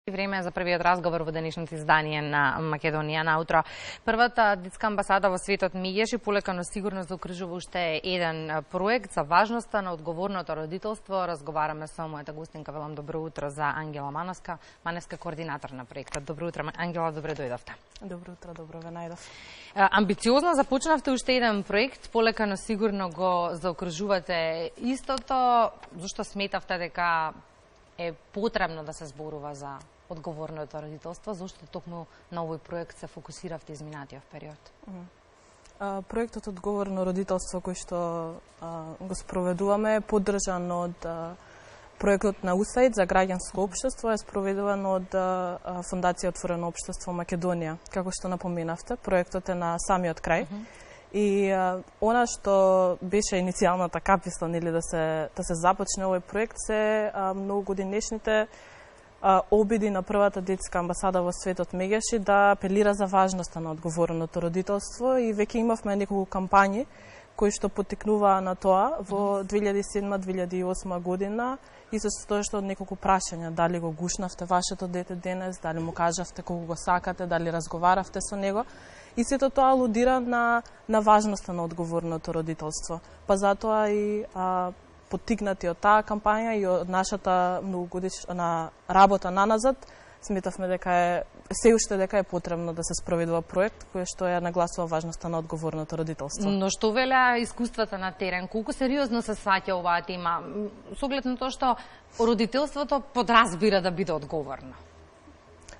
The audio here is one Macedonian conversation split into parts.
Време за првиот разговор во денешното издание на Македонија на утро. Првата детска амбасада во светот мигеше, полека но сигурно заокружува уште еден проект за важноста на одговорното родителство. Разговараме со мојата гостинка, велам добро утро, за Ангела Маневска, координатор на проектот. Добро утро, Ангела, добре дојдовте. Добро утро, добро ве најдов. Амбициозно започнавте уште еден проект, полека но сигурно го заокружувате истото. Зошто сметавте дека е потребно да се зборува за одговорното родителство? Зошто токму на овој проект се фокусиравте изминатиот период? Проектот Одговорно родителство кој што го спроведуваме е поддржан од проектот на УСАИД за граѓанско општество, е спроведуван од Фондација Отворено општество Македонија. Како што напоменавте, проектот е на самиот крај. И она што беше иницијалната каписла, нели, да се започне овој проект, се многогодишните обиди на првата детска амбасада во светот меѓаши да апелира за важноста на одговорното родителство, и веќе имавме неколку кампањи кои што потекнуваа на тоа во 2007-2008 година, и се состоеше од неколку прашања: дали го гушнавте вашето дете денес, дали му кажавте колку го сакате, дали разговаравте со него. И сето тоа алудира на важноста на одговорното родителство. Па затоа и поттикнати од таа кампања и од нашата многогодишна работа наназад, сметавме дека се уште дека е потребно да се спроведува проект кој што ја нагласува важноста на одговорното родителство. Но што велеа искуствата на терен? Колку сериозно се сваќа оваа тема? Со оглед на тоа што родителството подразбира да биде одговорно.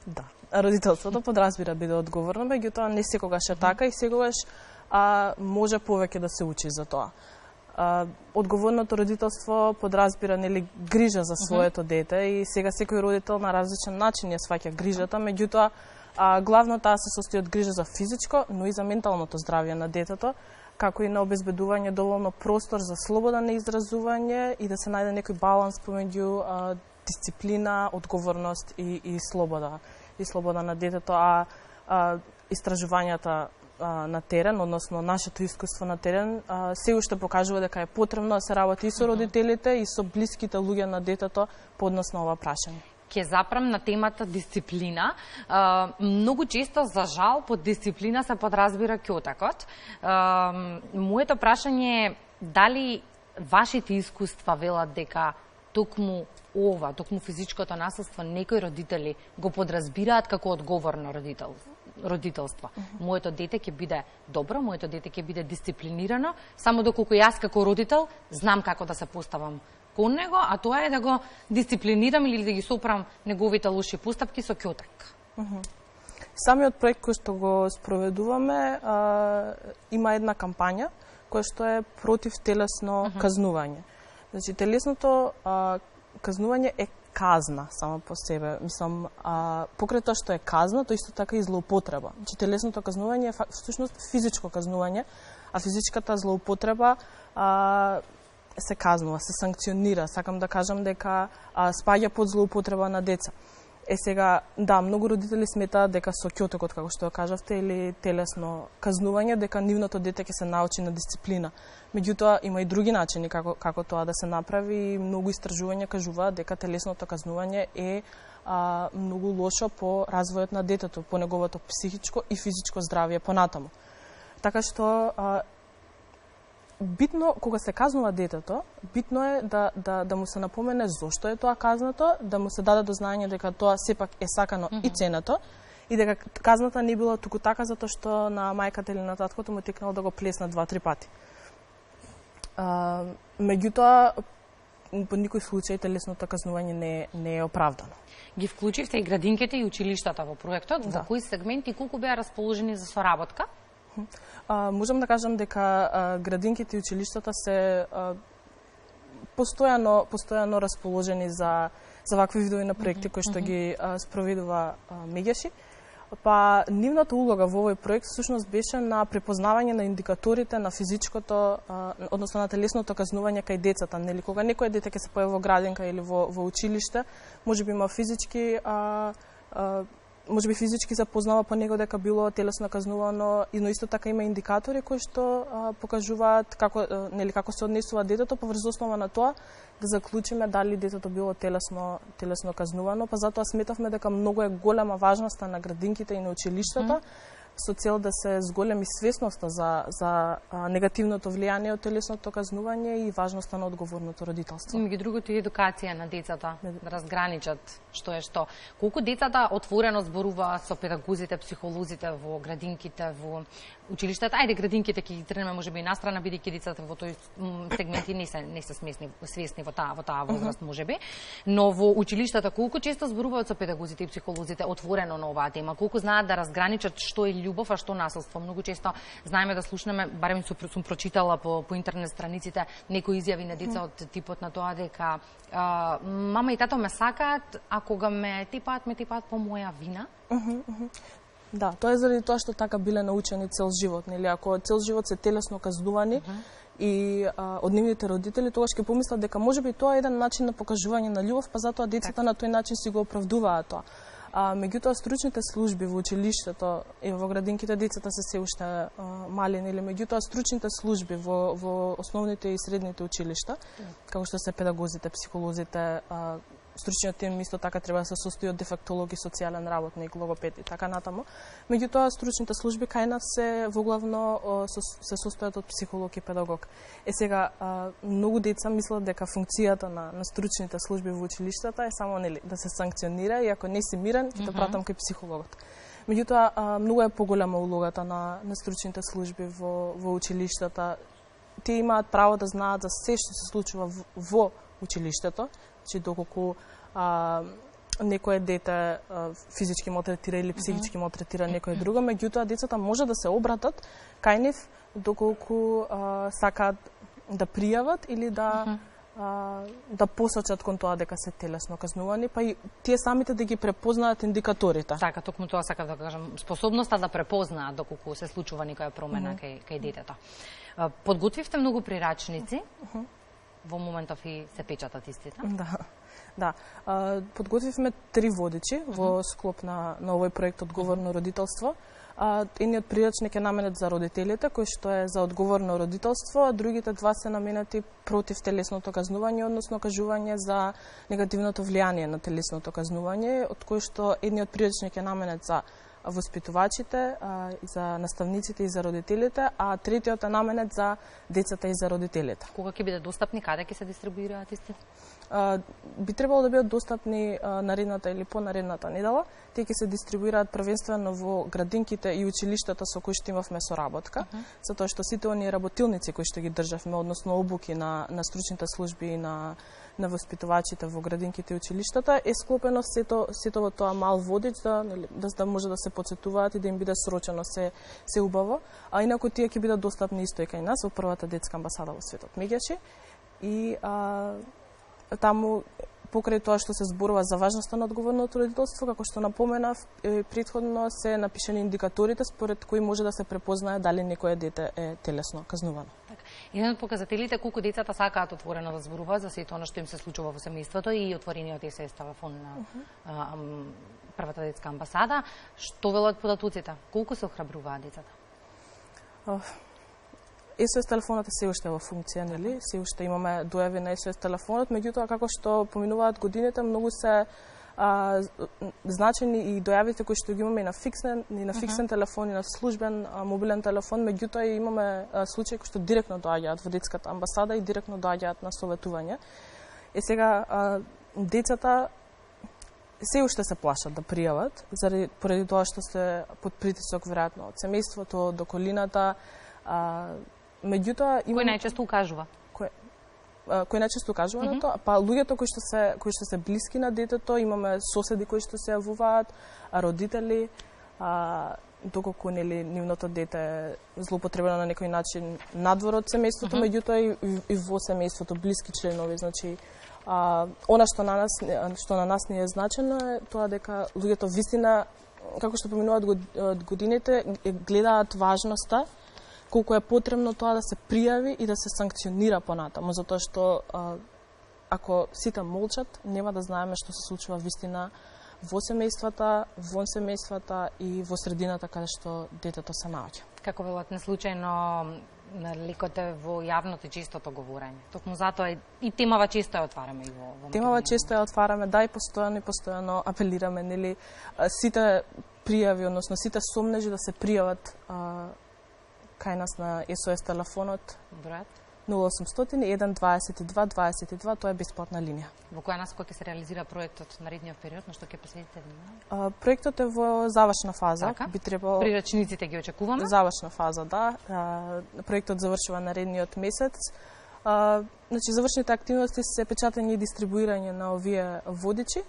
Да, родителството подразбира биде одговорно, меѓутоа не секогаш е така и секогаш може повеќе да се учи за тоа. Одговорното родителство подразбира, нели, грижа за своето дете, и сега секој родител на различен начин ја сваќа грижата, меѓутоа главно таа се состои од грижа за физичко, но и за менталното здравје на детето, како и на обезбедување доволно простор за слобода на изразување и да се најде некој баланс помеѓу дисциплина, одговорност и слобода на детето. Истражувањата на терен, односно нашето искуство на терен, се уште покажува дека е потребно да се работи и со родителите и со блиските луѓе на детето по однос на ова прашање. Ке запрам на темата дисциплина. Многу често, за жал, под дисциплина се подразбира ќотакот. Моето прашање е дали вашите искуства велат дека токму физичкото насилство некои родители го подразбираат како одговорно родителство. Моето дете ќе биде добро, моето дете ќе биде дисциплинирано, само доколку јас како родител знам како да се поставам кон него, а тоа е да го дисциплинирам или да ги соправам неговите лоши постапки со ќотак. Самиот проект кој што го спроведуваме има една кампања која што е против телесно казнување. Значи, телесното казнување е казна само по себе. Мислам, покрај тоа што е казна, тоа исто така и злоупотреба. Значи, телесното казнување е всушност физичко казнување, а физичката злоупотреба се казнува, се санкционира. Сакам да кажам дека спаѓа под злоупотреба на деца. Сега, да, многу родители сметаат дека со ќотокот, како што кажавте, или телесно казнување, дека нивното дете ќе се научи на дисциплина. Меѓутоа, има и други начини како тоа да се направи, и многу истражувања кажуваат дека телесното казнување е многу лошо по развојот на детето, по неговото психичко и физичко здравје понатаму. Така што битно, кога се казнува детето, битно е да му се напомене зошто е тоа казнато, да му се даде до знаење дека тоа сепак е сакано и ценето, и дека казната не била туку така затоа што на мајката или на таткото му текнало да го плесна 2-3 пати. Меѓутоа, по никој случај телесното казнување не е оправдано. Ги вклучивте и градинките и училиштата во проектот, во кои сегменти и колку беа расположени за соработка? Можам да кажам дека градинките и училиштата се постојано расположени за вакви видови на проекти кои што ги спроведува меѓаши. Па нивната улога во овој проект всушност беше на препознавање на индикаторите на физичкото, односно на телесното казнување кај децата. Нели, кога некој дете ќе се појави во градинка или во училиште, можеби има физички можеби физички се познава по него дека било телесно казнувано, но исто така има индикатори кои што покажуваат како како се однесува детето, па врз основа на тоа да заклучиме дали детето било телесно казнувано, па затоа сметавме дека многу е голема важноста на градинките и на училиштата, со цел да се зголеми свесноста за негативното влијание од телесното казнување и важноста на одговорното родителство. Меѓу другото и едукација на децата, да разграничат што е што. Колку децата отворено зборуваат со педагозите, психолозите во градинките, во училиштата? Ајде, градинките ќе ги тренеме можеби и настрана, бидејќи децата во тој сегменти не се свесни во таа возраст можеби, но во училиштата колку често зборуваат со педагозите и психолозите отворено на оваа тема? Колку знаат да разграничат што е љубов, а што насилство? Многу често знаеме да слушнеме, барем сум прочитала по интернет страниците, некои изјави на деца од типот на тоа дека мама и тато ме сакаат, а кога ме типаат по моја вина. Да, тоа е заради тоа што така биле научени цел живот, нели? Ако цел живот се телесно казнувани и од нивните родители, тогаш ќе помислат дека можеби тоа е еден начин на покажување на љубов, па затоа децата на тој начин си го оправдуваат тоа. Меѓутоа стручните служби во училиштето и во градинките децата се уште мали, нели? Меѓутоа стручните служби во основните и средните училишта, како што се педагозите, психолозите, стручниот тим исто така треба да се состои од дефектолог и социјален работник, логопед и така натаму. Меѓутоа стручните служби кај нас се воглавно се состојат од психолог и педагог. Сега многу деца мислат дека функцијата на стручните служби во училиштата е само нели да се санкционира и ако не си мирен ќе те пратам кај психологот. Меѓутоа многу е поголема улогата на стручните служби во училиштата. Тие имаат право да знаат за се што се случува во училиштето, значи доколку некое дете физички малтретира или психички малтретира некој друго, меѓутоа децата може да се обратат кај нив доколку сакаат да пријават или да посочат кон тоа дека се телесно казнувани, па и тие самите да ги препознаат индикаторите. Така, токму тоа сакав да кажам, способноста да препознаат доколку се случува некоја промена кај детето. Подготвивте многу прирачници. Во моментов и се печатат истите? Да. Подготвивме 3 водичи во склоп на овој проект Одговорно родителство. Едниот прирачник е наменет за родителите, кој што е за одговорно родителство, а другите 2 се наменети против телесното казнување, односно кажување за негативното влијание на телесното казнување, од кој што едниот прирачник е наменет за воспитувачите, за наставниците и за родителите, а третиот е наменет за децата и за родителите. Кога ќе биде достапни, каде ќе се дистрибуираат исти? Би требало да бидат достапни наредната или понаредната недела. Тие ќе се дистрибуираат првенствено во градинките и училиштата со кои што имавме соработка, затоа што сите оние работилници кои што ги државме, односно обуки на стручните служби и на воспитувачите во градинките и училиштата, е склопено сето во тоа мал водич да може да се подсетуваат и да им биде срочено се убаво, а инаку тие ќе бидат достапни исто и кај нас во првата детска амбасада во светот Меѓаши и таму покрај тоа што се зборува за важноста на одговорното родителство, како што напоменав претходно, се напишани индикаторите според кои може да се препознае дали некое дете е телесно казнувано. Еден од показателите колку децата сакаат отворено да зборуваат за сето она што им се случува во семејството и отворениот СС телефон на првата детска амбасада, што велат податоците? Колку се охрабруваат децата? СОС телефонот е се уште во функција, нели? Се уште имаме дојави на СОС телефонот, меѓутоа како што поминуваат годините, многу се значени и дојавите кои што ги имаме и на фиксен телефон и на службен мобилен телефон, меѓутоа имаме случаи кои што директно доаѓаат во детската амбасада и директно доаѓаат на советување. Сега децата се уште се плашат да пријават, поради тоа што се под притисок веројатно од семејството, од околината. Меѓутоа кој најчесто укажува? Кој најчесто укажува на тоа? Па луѓето кои што се блиски на детето, имаме соседи кои што се јавуваат, родители, доколку нели нивното дете злоупотребено на некој начин надвор од семејството, меѓутоа и во семејството блиски членови, значи она што на нас не е значено е тоа дека луѓето вистина, како што поминуваат годините, гледаат важноста колку е потребно тоа да се пријави и да се санкционира понатаму, затоа што ако сите молчат, нема да знаеме што се случува вистина во семејствата, вон семејствата и во средината каде што детето се наоѓа. Како велат, неслучајно ликоте во јавното чистото говорење. Токму затоа и темава често ја отвараме и во темава често ја отвараме, да, и постојано апелираме, нели, сите пријави, односно сите сомнежи да се пријават кај нас на SOS телефонот. Бројот 0800 122 22, тоа е бесплатна линија. Во која насока ќе се реализира проектот наредниот период, на што ќе посветите внимание? Проектот е во завршна фаза. Така? Би требало Прирачниците ги очекуваме? Завршна фаза, да. Проектот завршува наредниот месец. Значи, завршните активности се печатење и дистрибуирање на овие водичи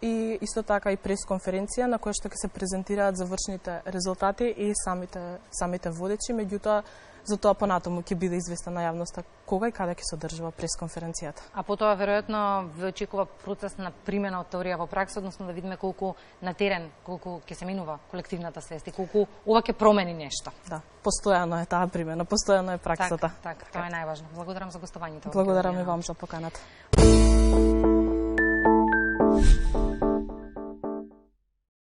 и исто така и пресконференција на која што ќе се презентираат завршните резултати и самите водичи, меѓутоа за тоа понатаму ќе биде известна на јавноста кога и каде ќе се одржува пресконференцијата. А потоа веројатно ве очекува процес на примена од теорија во пракса, односно да видиме колку на терен, колку ќе се менува колективната свест и колку ова ќе промени нешто. Да, постојано е таа примена, постојано е праксата. Така, тоа е најважно. Благодарам за гостувањето. Благодарам и вам за поканата.